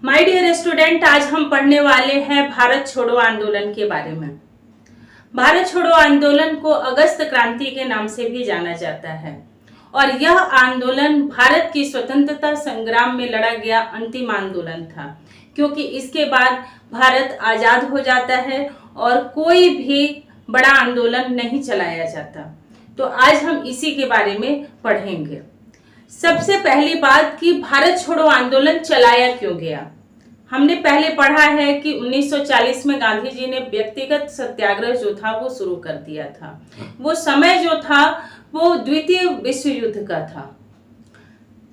My dear student, आज हम पढ़ने वाले हैं भारत छोड़ो आंदोलन के बारे में। भारत छोड़ो आंदोलन को अगस्त क्रांति के नाम से भी जाना जाता है और यह आंदोलन भारत की स्वतंत्रता संग्राम में लड़ा गया अंतिम आंदोलन था, क्योंकि इसके बाद भारत आजाद हो जाता है और कोई भी बड़ा आंदोलन नहीं चलाया जाता। तो आज हम इसी के बारे में पढ़ेंगे। सबसे पहली बात कि भारत छोड़ो आंदोलन चलाया क्यों गया। हमने पहले पढ़ा है कि 1940 में गांधी जी ने व्यक्तिगत सत्याग्रह जो था वो शुरू कर दिया था। वो समय जो था वो द्वितीय विश्व युद्ध का था।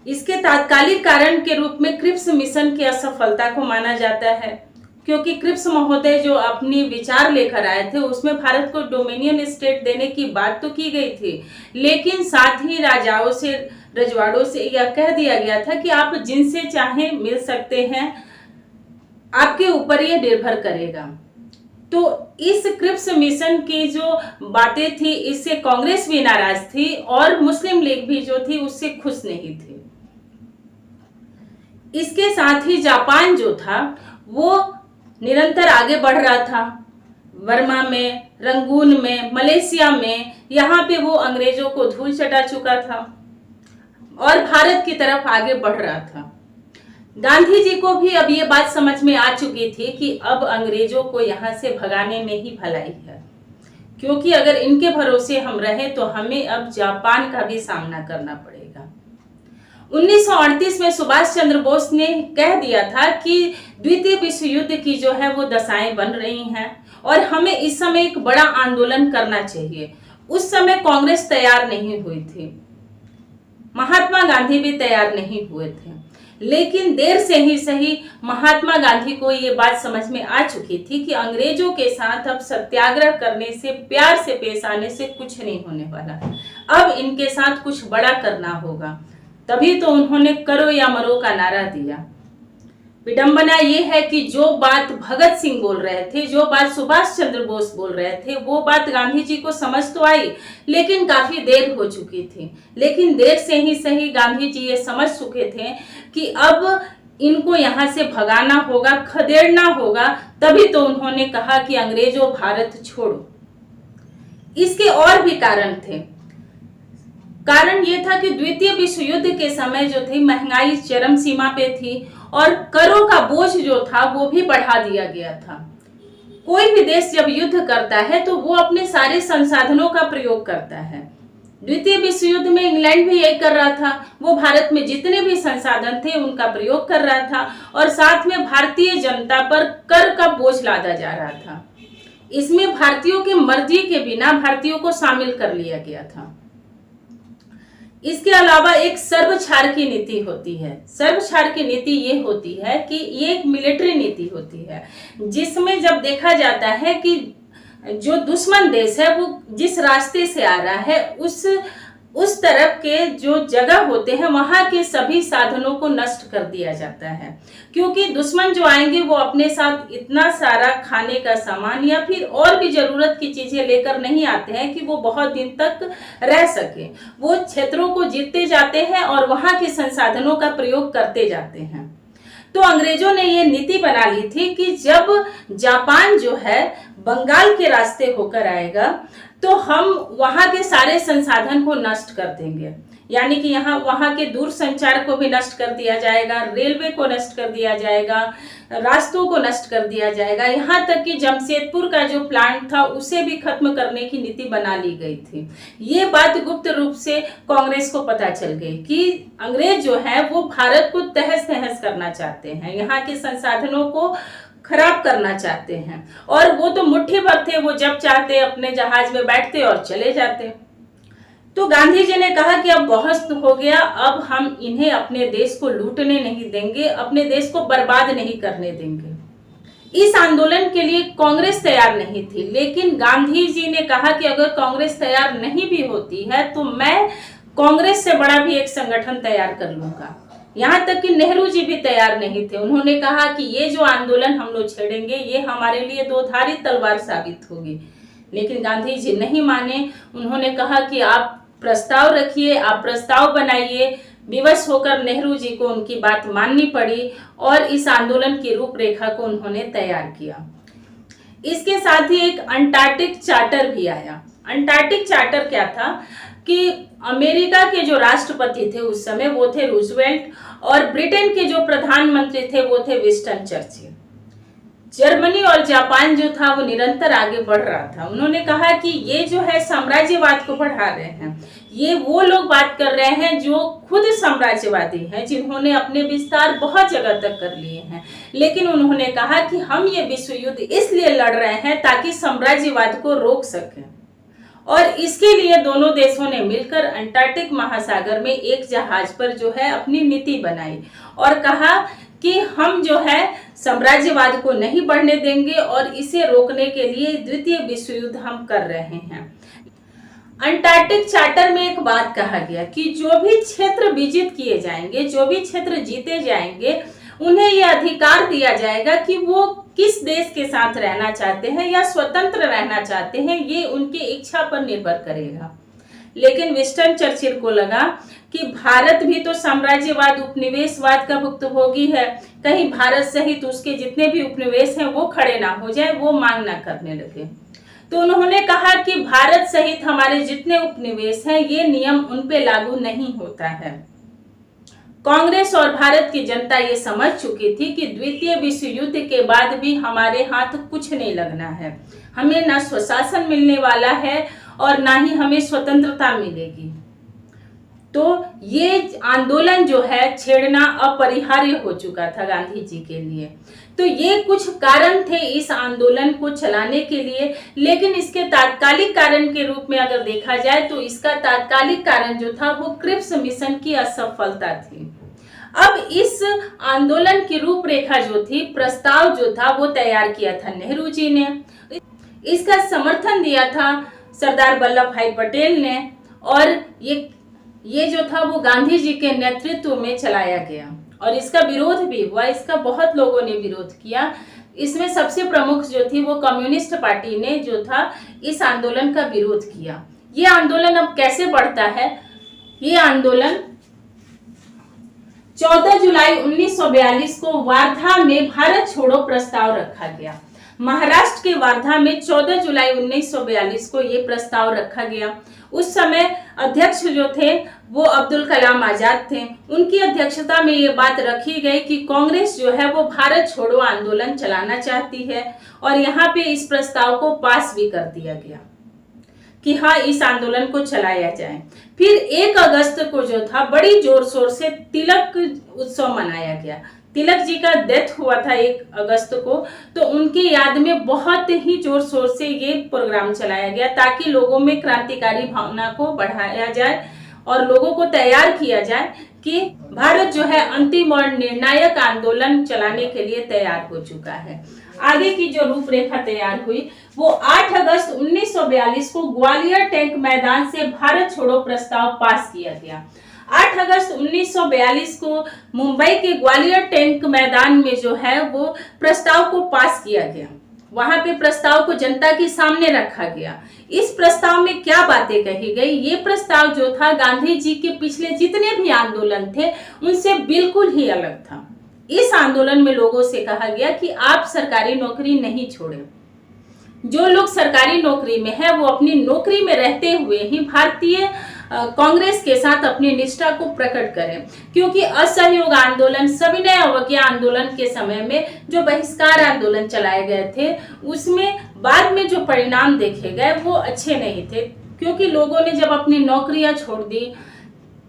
इसके तात्कालिक कारण के रूप में क्रिप्स मिशन की असफलता को माना जाता है, क्योंकि क्रिप्स महोदय जो अपनी विचार लेकर आए थे उसमें भारत को डोमिनियन स्टेट देने की बात तो की गई थी, लेकिन साथ ही राजाओं से रजवाड़ों से यह कह दिया गया था कि आप जिनसे चाहें मिल सकते हैं, आपके ऊपर ये निर्भर करेगा। तो इस क्रिप्स मिशन की जो बातें थी इससे कांग्रेस भी नाराज थी और मुस्लिम लीग भी जो थी उससे खुश नहीं थी। इसके साथ ही जापान जो था वो निरंतर आगे बढ़ रहा था। बर्मा में, रंगून में, मलेशिया में, यहाँ पे वो अंग्रेजों को धूल चटा चुका था और भारत की तरफ आगे बढ़ रहा था। गांधी जी को भी अब ये बात समझ में आ चुकी थी कि अब अंग्रेजों को यहाँ से भगाने में ही भलाई है, क्योंकि अगर इनके भरोसे हम रहे तो हमें अब जापान का भी सामना करना पड़ेगा। 1938 में सुभाष चंद्र बोस ने कह दिया था कि द्वितीय विश्व युद्ध की जो है वो दशाएं बन रही हैं और हमें इस समय एक बड़ा आंदोलन करना चाहिए। उस समय कांग्रेस तैयार नहीं हुई थी, महात्मा गांधी भी तैयार नहीं हुए थे, लेकिन देर से ही सही महात्मा गांधी को ये बात समझ में आ चुकी थी कि अंग्रेजों के साथ अब सत्याग्रह करने से, प्यार से पेश आने से कुछ नहीं होने वाला। अब इनके साथ कुछ बड़ा करना होगा। तभी तो उन्होंने करो या मरो का नारा दिया। विडंबना ये है कि जो बात भगत सिंह बोल रहे थे, जो बात सुभाष चंद्र बोस बोल रहे थे, वो बात गांधी जी को समझ तो आई, लेकिन काफी देर हो चुकी थी। लेकिन देर से ही सही गांधी जी ये समझ चुके थे कि अब इनको यहाँ से भगाना होगा, खदेड़ना होगा। तभी तो उन्होंने कहा कि अंग्रेजों भारत छोड़ो। इसके और भी कारण थे। कारण ये था कि द्वितीय विश्व युद्ध के समय जो थी महंगाई चरम सीमा पे थी और करों का बोझ जो था वो भी बढ़ा दिया गया था। कोई भी देश जब युद्ध करता है तो वो अपने सारे संसाधनों का प्रयोग करता है। द्वितीय विश्व युद्ध में इंग्लैंड भी यही कर रहा था। वो भारत में जितने भी संसाधन थे उनका प्रयोग कर रहा था और साथ में भारतीय जनता पर कर का बोझ लादा जा रहा था। इसमें भारतीयों की मर्जी के बिना भारतीयों को शामिल कर लिया गया था। इसके अलावा एक सर्वछार की नीति होती है। सर्वछार की नीति ये होती है कि ये एक मिलिट्री नीति होती है, जिसमें जब देखा जाता है कि जो दुश्मन देश है वो जिस रास्ते से आ रहा है उस तरफ के जो जगह होते हैं वहां के सभी साधनों को नष्ट कर दिया जाता है, क्योंकि दुश्मन जो आएंगे वो अपने साथ इतना सारा खाने का सामान या फिर और भी जरूरत की चीजें लेकर नहीं आते हैं कि वो बहुत दिन तक रह सके। वो क्षेत्रों को जीतते जाते हैं और वहां के संसाधनों का प्रयोग करते जाते हैं। तो अंग्रेजों ने ये नीति बना ली थी कि जब जापान जो है बंगाल के रास्ते होकर आएगा तो हम वहां के सारे संसाधन को नष्ट कर देंगे। यानी कि यहाँ वहां के दूर संचार को भी नष्ट कर दिया जाएगा, रेलवे को नष्ट कर दिया जाएगा, रास्तों को नष्ट कर दिया जाएगा, यहाँ तक कि जमशेदपुर का जो प्लांट था उसे भी खत्म करने की नीति बना ली गई थी। ये बात गुप्त रूप से कांग्रेस को पता चल गई कि अंग्रेज जो है वो भारत को तहस नहस करना चाहते हैं, यहाँ के संसाधनों को खराब करना चाहते हैं। और वो तो मुट्ठी भर थे, वो जब चाहते अपने जहाज में बैठते और चले जाते। तो गांधी जी ने कहा कि अब बहुत हो गया, अब हम इन्हें अपने देश को लूटने नहीं देंगे, अपने देश को बर्बाद नहीं करने देंगे। इस आंदोलन के लिए कांग्रेस तैयार नहीं थी, लेकिन गांधी जी ने कहा कि अगर कांग्रेस तैयार नहीं भी होती है तो मैं कांग्रेस से बड़ा भी एक संगठन तैयार कर लूंगा। यहाँ तक कि नेहरू जी भी तैयार नहीं थे। उन्होंने कहा कि ये जो आंदोलन हम लोग छेड़ेंगे ये हमारे लिए दो धारी तलवार साबित होगी, लेकिन गांधी जी नहीं माने। उन्होंने कहा कि आप प्रस्ताव रखिए, आप प्रस्ताव बनाइए, विवश होकर नेहरू जी को उनकी बात माननी पड़ी और इस आंदोलन की रूपरेखा को उन्होंने तैयार किया। इसके साथ ही एक अंटार्कटिक चार्टर भी आया। अंटार्कटिक चार्टर क्या था कि अमेरिका के जो राष्ट्रपति थे उस समय वो थे रूजवेल्ट, और ब्रिटेन के जो प्रधानमंत्री थे वो थे विंस्टन चर्चिल। जर्मनी और जापान जो था वो निरंतर आगे बढ़ रहा था। उन्होंने कहा कि ये जो है साम्राज्यवाद को बढ़ा रहे हैं, ये वो लोग बात कर रहे हैं जो खुद साम्राज्यवादी हैं, जिन्होंने अपने विस्तार बहुत जगह तक कर लिए हैं। लेकिन उन्होंने कहा कि हम ये विश्व युद्ध इसलिए लड़ रहे हैं ताकि साम्राज्यवाद को रोक सकें, और इसके लिए दोनों देशों ने मिलकर अंटार्कटिक महासागर में एक जहाज पर जो है अपनी नीति बनाई और कहा कि हम जो है साम्राज्यवाद को नहीं बढ़ने देंगे और इसे रोकने के लिए द्वितीय विश्व युद्ध हम कर रहे हैं। अंटार्कटिक चार्टर में एक बात कहा गया कि जो भी क्षेत्र विजित किए जाएंगे, जो भी क्षेत्र जीते जाएंगे, उन्हें यह अधिकार दिया जाएगा कि वो किस देश के साथ रहना चाहते हैं या स्वतंत्र रहना चाहते हैं, ये उनकी इच्छा पर निर्भर करेगा। लेकिन विंस्टन चर्चिल को लगा कि भारत भी तो साम्राज्यवाद उपनिवेशवाद का भुक्तभोगी है, कहीं भारत सहित उसके जितने भी उपनिवेश हैं वो खड़े ना हो जाए, वो मांग ना करने लगे। तो उन्होंने कहा कि भारत सहित हमारे जितने उपनिवेश हैं ये नियम उन पे लागू नहीं होता है। कांग्रेस और भारत की जनता ये समझ चुकी थी कि द्वितीय विश्व युद्ध के बाद भी हमारे हाथ कुछ नहीं लगना है, हमें ना स्वशासन मिलने वाला है और ना ही हमें स्वतंत्रता मिलेगी। तो ये आंदोलन जो है छेड़ना अपरिहार्य हो चुका था गांधी जी के लिए। तो ये कुछ कारण थे इस आंदोलन को चलाने के लिए, लेकिन इसके तात्कालिक कारण के रूप में अगर देखा जाए तो इसका तात्कालिक कारण जो था वो क्रिप्स मिशन की असफलता थी। अब इस आंदोलन की रूपरेखा जो थी, प्रस्ताव जो था वो तैयार किया था नेहरू जी ने, इसका समर्थन दिया था सरदार वल्लभ भाई पटेल ने, और ये जो था वो गांधी जी के नेतृत्व में चलाया गया और इसका विरोध भी हुआ। इसका बहुत लोगों ने विरोध किया। इसमें सबसे प्रमुख जो थी वो कम्युनिस्ट पार्टी ने जो था इस आंदोलन का विरोध किया। ये आंदोलन अब कैसे बढ़ता है? ये आंदोलन 14 जुलाई 1942 को वार्धा में भारत छोड़ो प्रस्ताव रखा गया। महाराष्ट्र के वार्धा में 14 जुलाई 1942 को ये प्रस्ताव रखा गया। उस समय अध्यक्ष जो थे वो अब्दुल कलाम आजाद थे। उनकी अध्यक्षता में ये बात रखी गई कि कांग्रेस जो है वो भारत छोड़ो आंदोलन चलाना चाहती है, और यहाँ पे इस प्रस्ताव को पास भी कर दिया गया कि हाँ, इस आंदोलन को चलाया जाए। फिर 1 अगस्त को जो था बड़ी जोर शोर से तिलक उत्सव मनाया गया। तिलक जी का डेथ हुआ था 1 अगस्त को, तो उनकी याद में बहुत ही जोर शोर से ये प्रोग्राम चलाया गया ताकि लोगों में क्रांतिकारी भावना को बढ़ाया जाए और लोगों को तैयार किया जाए कि भारत जो है अंतिम और निर्णायक आंदोलन चलाने के लिए तैयार हो चुका है। आगे की जो रूपरेखा तैयार हुई वो 8 अगस्त 1942 को ग्वालियर टैंक मैदान से भारत छोड़ो प्रस्ताव पास किया गया। 8 अगस्त 1942 को मुंबई के ग्वालियर टैंक मैदान में जो है वो प्रस्ताव को पास किया गया। वहां पे प्रस्ताव को जनता के सामने रखा गया। इस प्रस्ताव में क्या बातें कही गई? ये प्रस्ताव जो था गांधी जी के पिछले जितने भी आंदोलन थे उनसे बिल्कुल ही अलग था। इस आंदोलन में लोगों से कहा गया कि आप सरकारी नौकरी नहीं छोड़ें। जो लोग सरकारी नौकरी में है वो अपनी नौकरी में रहते हुए ही भारतीय कांग्रेस के साथ अपनी निष्ठा को प्रकट करें, क्योंकि असहयोग आंदोलन, सविनय अवज्ञा आंदोलन के समय में जो बहिष्कार आंदोलन चलाए गए थे उसमें बाद में जो परिणाम देखे गए वो अच्छे नहीं थे, क्योंकि लोगों ने जब अपनी नौकरियां छोड़ दी,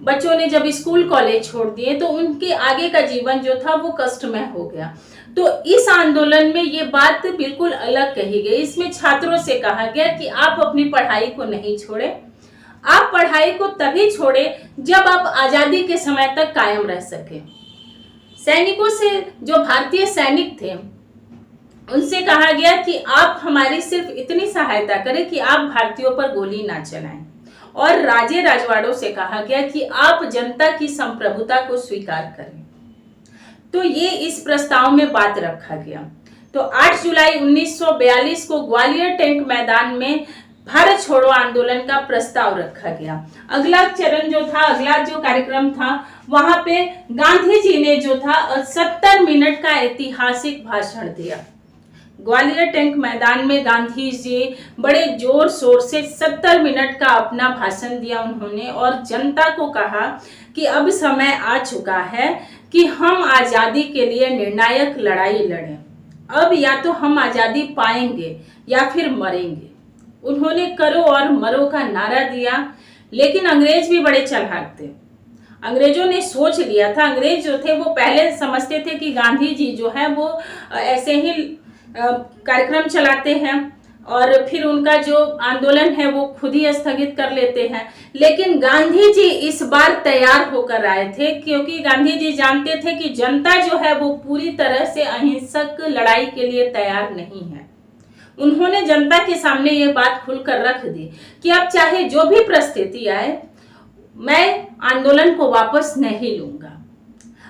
बच्चों ने जब स्कूल कॉलेज छोड़ दिए तो उनके आगे का जीवन जो था वो कष्टमय हो गया। तो इस आंदोलन में ये बात बिल्कुल अलग कही गई। इसमें छात्रों से कहा गया कि आप अपनी पढ़ाई को नहीं छोड़े, आप पढ़ाई को तभी छोड़े जब आप आजादी के समय तक कायम रह सके। सैनिकों से, जो भारतीय सैनिक थे, उनसे कहा गया कि आप हमारी सिर्फ इतनी सहायता करें कि आप भारतीयों पर गोली ना चलाएं, और राजे राजवाड़ों से कहा गया कि आप जनता की संप्रभुता को स्वीकार करें। तो ये इस प्रस्ताव में बात रखा गया। तो 8 जुलाई 1942 को ग्वालियर टैंक मैदान में भारत छोड़ो आंदोलन का प्रस्ताव रखा गया। अगला चरण जो था, अगला जो कार्यक्रम था, वहां पे गांधी जी ने जो था 70 मिनट का ऐतिहासिक भाषण दिया। ग्वालियर टैंक मैदान में गांधी जी बड़े जोर शोर से 70 मिनट का अपना भाषण दिया उन्होंने, और जनता को कहा कि अब समय आ चुका है कि हम आजादी के लिए निर्णायक लड़ाई लड़ें। अब या तो हम आजादी पाएंगे या फिर मरेंगे। उन्होंने करो और मरो का नारा दिया। लेकिन अंग्रेज भी बड़े चालाक थे। अंग्रेजों ने सोच लिया था, अंग्रेज जो थे वो पहले समझते थे कि गांधी जी जो है वो ऐसे ही कार्यक्रम चलाते हैं और फिर उनका जो आंदोलन है वो खुद ही स्थगित कर लेते हैं। लेकिन गांधी जी इस बार तैयार होकर आए थे, क्योंकि गांधी जी जानते थे कि जनता जो है वो पूरी तरह से अहिंसक लड़ाई के लिए तैयार नहीं है। उन्होंने जनता के सामने ये बात खुलकर रख दी कि अब चाहे जो भी परिस्थिति आए, मैं आंदोलन को वापस नहीं लूंगा।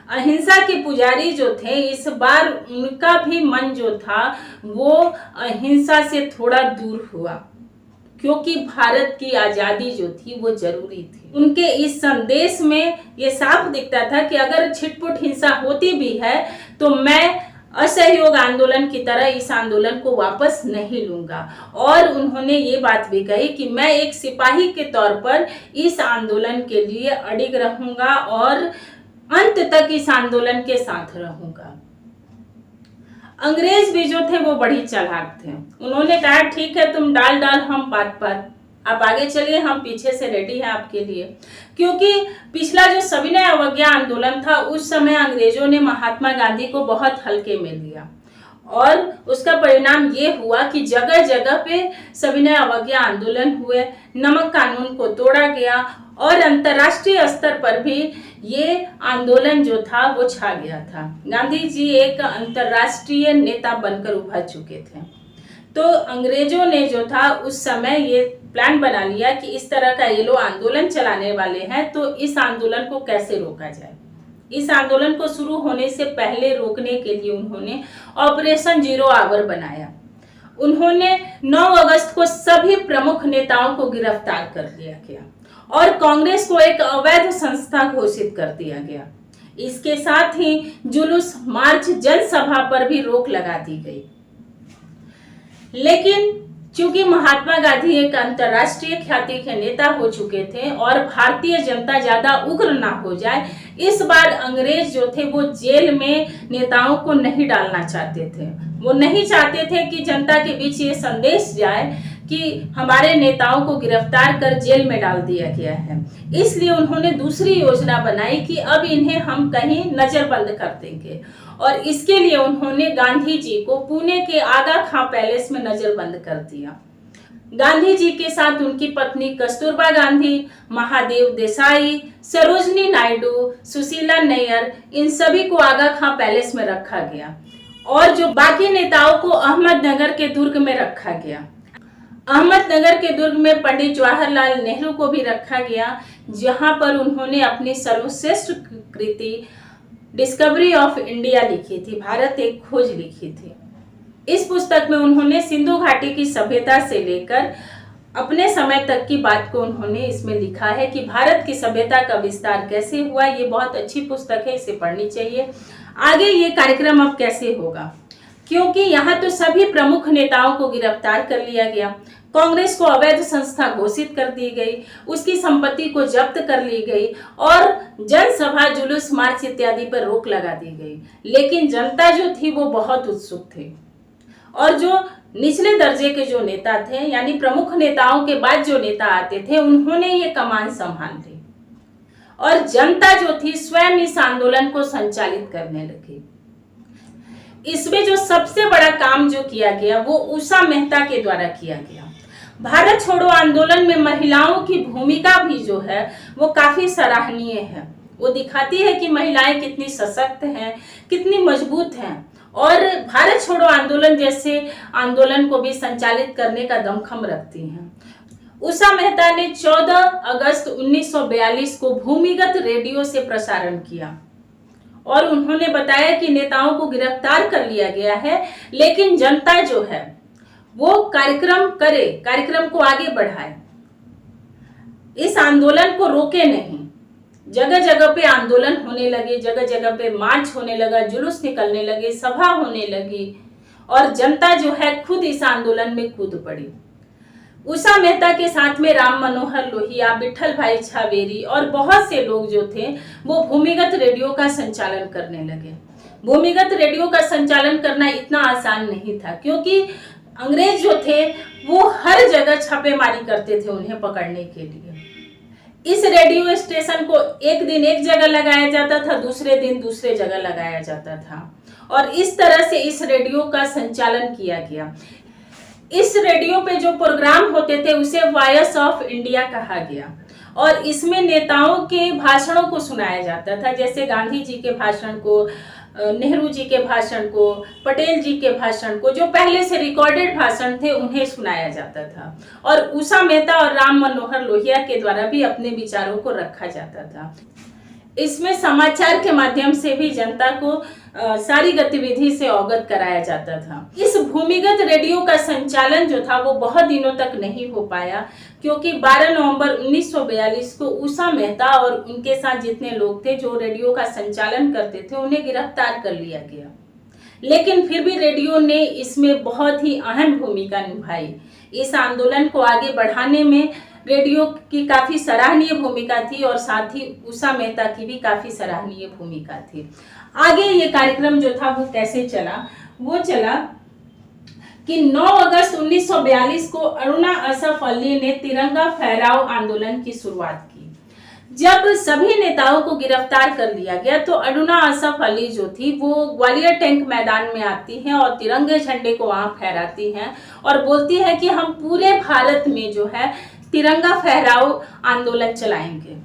अहिंसा के पुजारी जो थे, इस बार उनका भी मन जो था वो अहिंसा से थोड़ा दूर हुआ, क्योंकि भारत की आजादी जो थी वो जरूरी थी। उनके इस संदेश में ये साफ दिखता था कि अगर छिटपुट हिंसा होती भी है तो मैं असहयोग आंदोलन की तरह इस आंदोलन को वापस नहीं लूंगा। और उन्होंने ये बात भी कही कि मैं एक सिपाही के तौर पर इस आंदोलन के लिए अडिग रहूंगा और अंत तक इस आंदोलन के साथ रहूंगा। अंग्रेज भी जो थे वो बड़ी चालाक थे। उन्होंने कहा ठीक है, तुम डाल डाल हम पात पात, आप आगे चलिए, हम पीछे से रेडी हैं आपके लिए। क्योंकि पिछला जो सविनय अवज्ञा आंदोलन था, उस समय अंग्रेजों ने महात्मा गांधी को बहुत हल्के में लिया और उसका परिणाम ये हुआ कि जगह जगह पे सविनय अवज्ञा आंदोलन हुए, नमक कानून को तोड़ा गया और अंतर्राष्ट्रीय स्तर पर भी ये आंदोलन जो था वो छा गया था। गांधी जी एक अंतर्राष्ट्रीय नेता बनकर उभर चुके थे। तो अंग्रेजों ने जो था उस समय ये प्लान बना लिया कि इस तरह का ये लोग आंदोलन चलाने वाले हैं, तो इस आंदोलन को कैसे रोका जाए। इस आंदोलन को शुरू होने से पहले रोकने के लिए उन्होंने ऑपरेशन जीरो आवर बनाया। उन्होंने 9 अगस्त को सभी प्रमुख नेताओं को गिरफ्तार कर लिया गया और कांग्रेस को एक अवैध संस्था घोषित कर दिया गया। इसके साथ ही जुलूस, मार्च, जनसभा पर भी रोक लगा दी गई। लेकिन चूंकि महात्मा गांधी एक अंतर्राष्ट्रीय ख्याति के नेता हो चुके थे और भारतीय जनता ज्यादा उग्र ना हो जाए, इस बार अंग्रेज जो थे वो जेल में नेताओं को नहीं डालना चाहते थे। वो नहीं चाहते थे कि जनता के बीच ये संदेश जाए कि हमारे नेताओं को गिरफ्तार कर जेल में डाल दिया गया है। इसलिए उन्होंने दूसरी योजना बनाई कि अब इन्हें हम कहीं नजरबंद कर देंगे, और इसके लिए उन्होंने गांधी जी को पुणे के आगा खां पैलेस में नजरबंद कर दिया। गांधी जी के साथ उनकी पत्नी कस्तूरबा गांधी, महादेव देसाई, सरोजनी नायडू, सुशीला नैयर, इन सभी को आगा खां पैलेस में रखा गया और जो बाकी नेताओं को अहमदनगर के दुर्ग में रखा गया। अहमदनगर के दुर्ग में पंडित जवाहरलाल नेहरू को भी रखा गया, जहां पर उन्होंने अपनी सर्वश्रेष्ठ कृति डिस्कवरी ऑफ इंडिया लिखी थी, भारत एक खोज लिखी थी। इस पुस्तक में उन्होंने सिंधु घाटी की सभ्यता से लेकर अपने समय तक की बात को उन्होंने इसमें लिखा है कि भारत की सभ्यता का विस्तार कैसे हुआ। ये बहुत अच्छी पुस्तक है, इसे पढ़नी चाहिए। आगे ये कार्यक्रम अब कैसे होगा, क्योंकि यहाँ तो सभी प्रमुख नेताओं को गिरफ्तार कर लिया गया, कांग्रेस को अवैध संस्था घोषित कर दी गई, उसकी संपत्ति को जब्त कर ली गई और जनसभा, जुलूस, मार्च इत्यादि पर रोक लगा दी गई। लेकिन जनता जो थी वो बहुत उत्सुक थी और जो निचले दर्जे के जो नेता थे, यानी प्रमुख नेताओं के बाद जो नेता आते थे, उन्होंने ये कमान संभाल ली और जनता जो थी स्वयं इस आंदोलन को संचालित करने लगी। इसमें जो सबसे बड़ा काम जो किया गया वो उषा मेहता के द्वारा किया गया। भारत छोड़ो आंदोलन में महिलाओं की भूमिका भी जो है वो काफी सराहनीय है। वो दिखाती है कि महिलाएं कितनी सशक्त हैं, कितनी मजबूत हैं और भारत छोड़ो आंदोलन जैसे आंदोलन को भी संचालित करने का दमखम रखती हैं। उषा मेहता ने 14 अगस्त 1942 को भूमिगत रेडियो से प्रसारण किया और उन्होंने बताया कि नेताओं को गिरफ्तार कर लिया गया है, लेकिन जनता जो है वो कार्यक्रम करे, कार्यक्रम को आगे बढ़ाए, इस आंदोलन को रोके नहीं। जगह जगह पे आंदोलन होने लगे, जगह जगह पे मार्च होने लगा, जुलूस निकलने लगे, सभा होने लगी और जनता जो है खुद इस आंदोलन में कूद पड़ी। उषा मेहता के साथ में राम मनोहर लोहिया, विठल भाई छावेरी और बहुत से लोग जो थे वो भूमिगत रेडियो का संचालन करने लगे। भूमिगत रेडियो का संचालन करना इतना आसान नहीं था, क्योंकि अंग्रेज जो थे वो हर जगह छापेमारी करते थे उन्हें पकड़ने के लिए। इस रेडियो स्टेशन को एक दिन एक जगह लगाया जाता था, दूसरे दिन दूसरे जगह लगाया जाता था और इस तरह से इस रेडियो का संचालन किया गया। इस रेडियो पे जो प्रोग्राम होते थे उसे वॉइस ऑफ इंडिया कहा गया और इसमें नेताओं के भाषणों को सुनाया जाता था, जैसे गांधी जी के भाषण को, नेहरू जी के भाषण को, पटेल जी के भाषण को, जो पहले से रिकॉर्डेड भाषण थे उन्हें सुनाया जाता था और उषा मेहता और राम मनोहर लोहिया के द्वारा भी अपने विचारों को रखा जाता था। इसमें समाचार के माध्यम से भी जनता को सारी गतिविधि से अवगत कराया जाता था। इस भूमिगत रेडियो का संचालन जो था वो बहुत दिनों तक नहीं हो पाया, क्योंकि 12 नवंबर 1942 को उषा मेहता और उनके साथ जितने लोग थे जो रेडियो का संचालन करते थे उन्हें गिरफ्तार कर लिया गया। लेकिन फिर भी रेडियो ने इसमें बहुत ही अहम भूमिका निभाई। इस आंदोलन को आगे बढ़ाने में रेडियो की काफी सराहनीय भूमिका थी और साथ ही उषा मेहता की भी काफी सराहनीय भूमिका थी। आगे ये कार्यक्रम जो था वो कैसे चला, वो चला कि 9 अगस्त 1942 को अरुणा असफ अली ने तिरंगा फहराओ आंदोलन की शुरुआत की। जब सभी नेताओं को गिरफ्तार कर लिया गया तो अरुणा असफ अली जो थी वो ग्वालियर टैंक मैदान में आती हैं और तिरंगे झंडे को वहां फहराती हैं और बोलती है कि हम पूरे भारत में जो है तिरंगा फहराओ आंदोलन चलाएंगे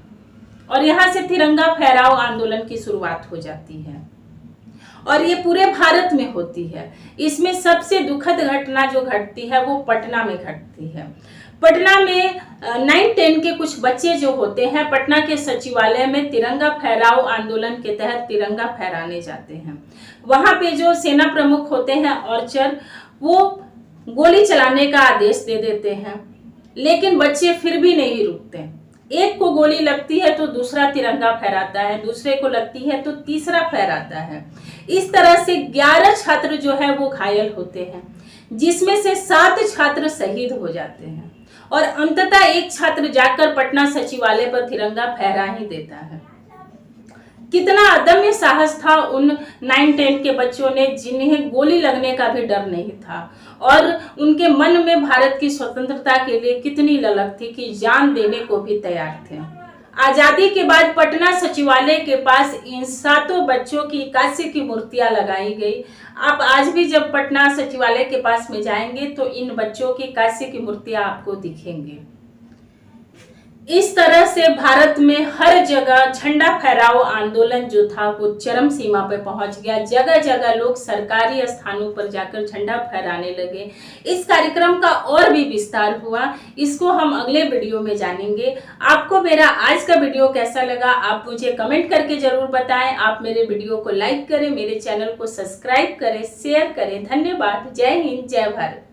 और यहाँ से तिरंगा फहराओ आंदोलन की शुरुआत हो जाती है और ये पूरे भारत में होती है। इसमें सबसे दुखद घटना जो घटती है वो पटना में घटती है। पटना में 9-10 के कुछ बच्चे जो होते हैं पटना के सचिवालय में तिरंगा फहराओ आंदोलन के तहत तिरंगा फहराने जाते हैं। वहां पे जो सेना प्रमुख होते हैं ऑर्चर, वो गोली चलाने का आदेश दे देते हैं, लेकिन बच्चे फिर भी नहीं रुकते। एक को गोली लगती है तो दूसरा तिरंगा फहराता है, दूसरे को लगती है तो तीसरा फहराता है। इस तरह से 11 छात्र जो है वो घायल होते हैं, जिसमें से 7 छात्र शहीद हो जाते हैं और अंततः एक छात्र जाकर पटना सचिवालय पर तिरंगा फहरा ही देता है। कितना अदम्य साहस था उन 9-10 के बच्चों ने, जिन्हें गोली लगने का भी डर नहीं था और उनके मन में भारत की स्वतंत्रता के लिए कितनी ललक थी कि जान देने को भी तैयार थे। आजादी के बाद पटना सचिवालय के पास इन 7 बच्चों की 81 की मूर्तियां लगाई गई। आप आज भी जब पटना सचिवालय के पास में जाएंगे तो इन बच्चों की 81 की मूर्तियां आपको दिखेंगी। इस तरह से भारत में हर जगह झंडा फहराओ आंदोलन जो था वो चरम सीमा पर पहुंच गया। जगह जगह लोग सरकारी स्थानों पर जाकर झंडा फहराने लगे। इस कार्यक्रम का और भी विस्तार हुआ, इसको हम अगले वीडियो में जानेंगे। आपको मेरा आज का वीडियो कैसा लगा आप मुझे कमेंट करके जरूर बताएं। आप मेरे वीडियो को लाइक करें, मेरे चैनल को सब्सक्राइब करें, शेयर करें। धन्यवाद। जय हिंद, जय भारत।